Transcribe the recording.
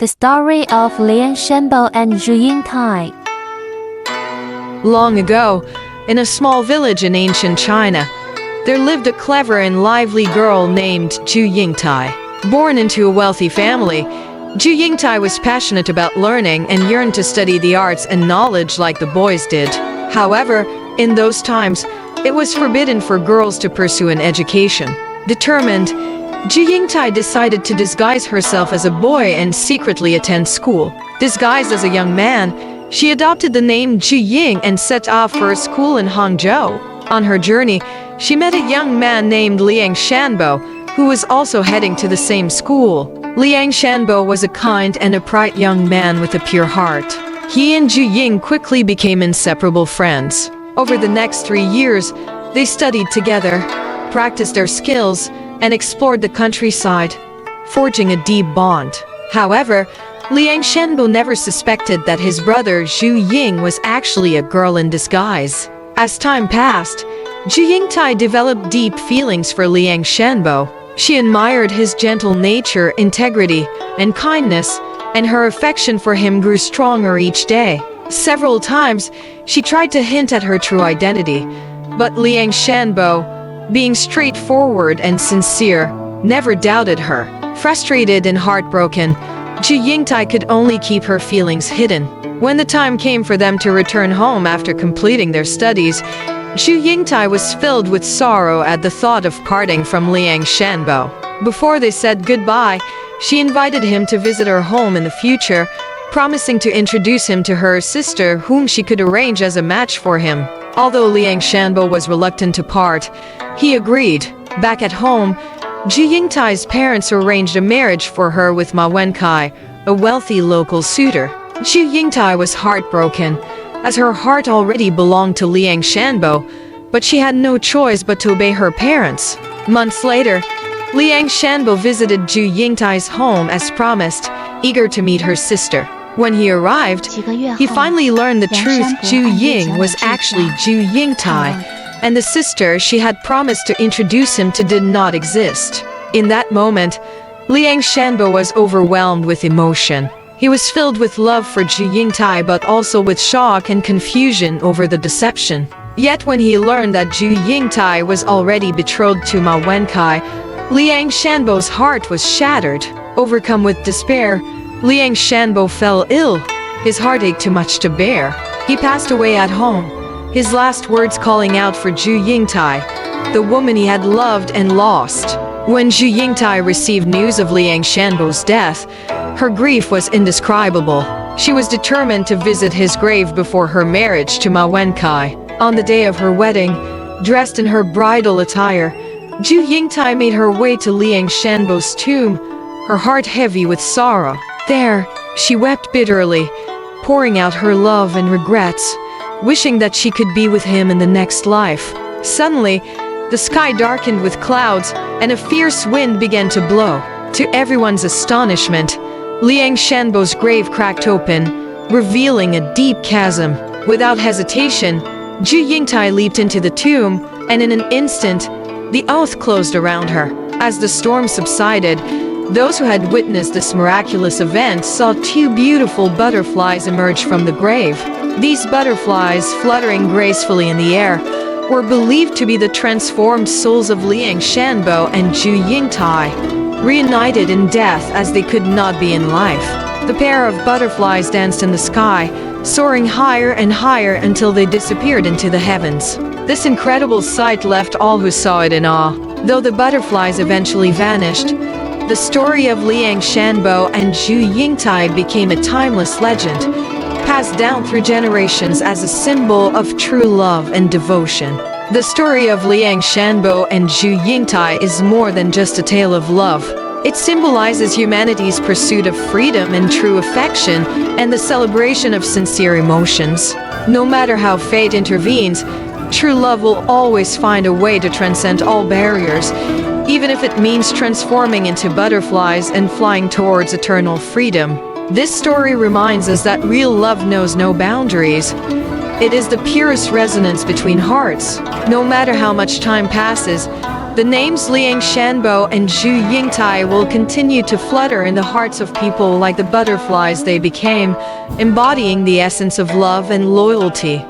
The story of Liang Shanbo and Zhu Yingtai. Long ago, in a small village in ancient China, there lived a clever and lively girl named Zhu Yingtai. Born into a wealthy family, Zhu Yingtai was passionate about learning and yearned to study the arts and knowledge like the boys did. However, in those times, it was forbidden for girls to pursue an education. Determined, Zhu Yingtai decided to disguise herself as a boy and secretly attend school. Disguised as a young man, she adopted the name Zhu Ying and set off for a school in Hangzhou. On her journey, she met a young man named Liang Shanbo, who was also heading to the same school. Liang Shanbo was a kind and upright young man with a pure heart. He and Zhu Ying quickly became inseparable friends. Over the next 3 years, they studied together, practiced their skills, and explored the countryside, forging a deep bond. However, Liang Shanbo never suspected that his brother Zhu Ying was actually a girl in disguise. As time passed, Zhu Yingtai developed deep feelings for Liang Shanbo. She admired his gentle nature, integrity, and kindness, and her affection for him grew stronger each day. Several times, she tried to hint at her true identity, but Liang Shanbo, being straightforward and sincere, never doubted her. Frustrated and heartbroken, Zhu Yingtai could only keep her feelings hidden. When the time came for them to return home after completing their studies, Zhu Yingtai was filled with sorrow at the thought of parting from Liang Shanbo. Before they said goodbye, she invited him to visit her home in the future, promising to introduce him to her sister, whom she could arrange as a match for him. Although Liang Shanbo was reluctant to part, he agreed. Back at home, Zhu Yingtai's parents arranged a marriage for her with Ma Wenkai, a wealthy local suitor. Zhu Yingtai was heartbroken, as her heart already belonged to Liang Shanbo, but she had no choice but to obey her parents. Months later, Liang Shanbo visited Zhu Yingtai's home as promised, eager to meet her sister. When he arrived, he finally learned the truth. Zhu Ying was actually Zhu Yingtai, and the sister she had promised to introduce him to did not exist. In that moment, Liang Shanbo was overwhelmed with emotion. He was filled with love for Zhu Yingtai but also with shock and confusion over the deception. Yet when he learned that Zhu Yingtai was already betrothed to Ma Wenkai, Liang Shanbo's heart was shattered. Overcome with despair, Liang Shanbo fell ill. His heart ached too much to bear. He passed away at home, his last words calling out for Zhu Yingtai, the woman he had loved and lost. When Zhu Yingtai received news of Liang Shanbo's death, her grief was indescribable. She was determined to visit his grave before her marriage to Ma Wenkai. On the day of her wedding, dressed in her bridal attire, Zhu Yingtai made her way to Liang Shanbo's tomb, her heart heavy with sorrow. There, she wept bitterly, pouring out her love and regrets, wishing that she could be with him in the next life. Suddenly, the sky darkened with clouds, and a fierce wind began to blow. To everyone's astonishment, Liang Shanbo's grave cracked open, revealing a deep chasm. Without hesitation, Zhu Yingtai leaped into the tomb, and in an instant, the earth closed around her. As the storm subsided, those who had witnessed this miraculous event saw 2 beautiful butterflies emerge from the grave. These butterflies, fluttering gracefully in the air, were believed to be the transformed souls of Liang Shanbo and Zhu Yingtai, reunited in death as they could not be in life. The pair of butterflies danced in the sky, soaring higher and higher until they disappeared into the heavens. This incredible sight left all who saw it in awe. Though the butterflies eventually vanished, the story of Liang Shanbo and Zhu Yingtai became a timeless legend, passed down through generations as a symbol of true love and devotion. The story of Liang Shanbo and Zhu Yingtai is more than just a tale of love. It symbolizes humanity's pursuit of freedom and true affection, and the celebration of sincere emotions. No matter how fate intervenes, true love will always find a way to transcend all barriers, even if it means transforming into butterflies and flying towards eternal freedom. This story reminds us that real love knows no boundaries. It is the purest resonance between hearts. No matter how much time passes, The names Liang Shanbo and Zhu Yingtai will continue to flutter in the hearts of people like the butterflies they became, embodying the essence of love and loyalty.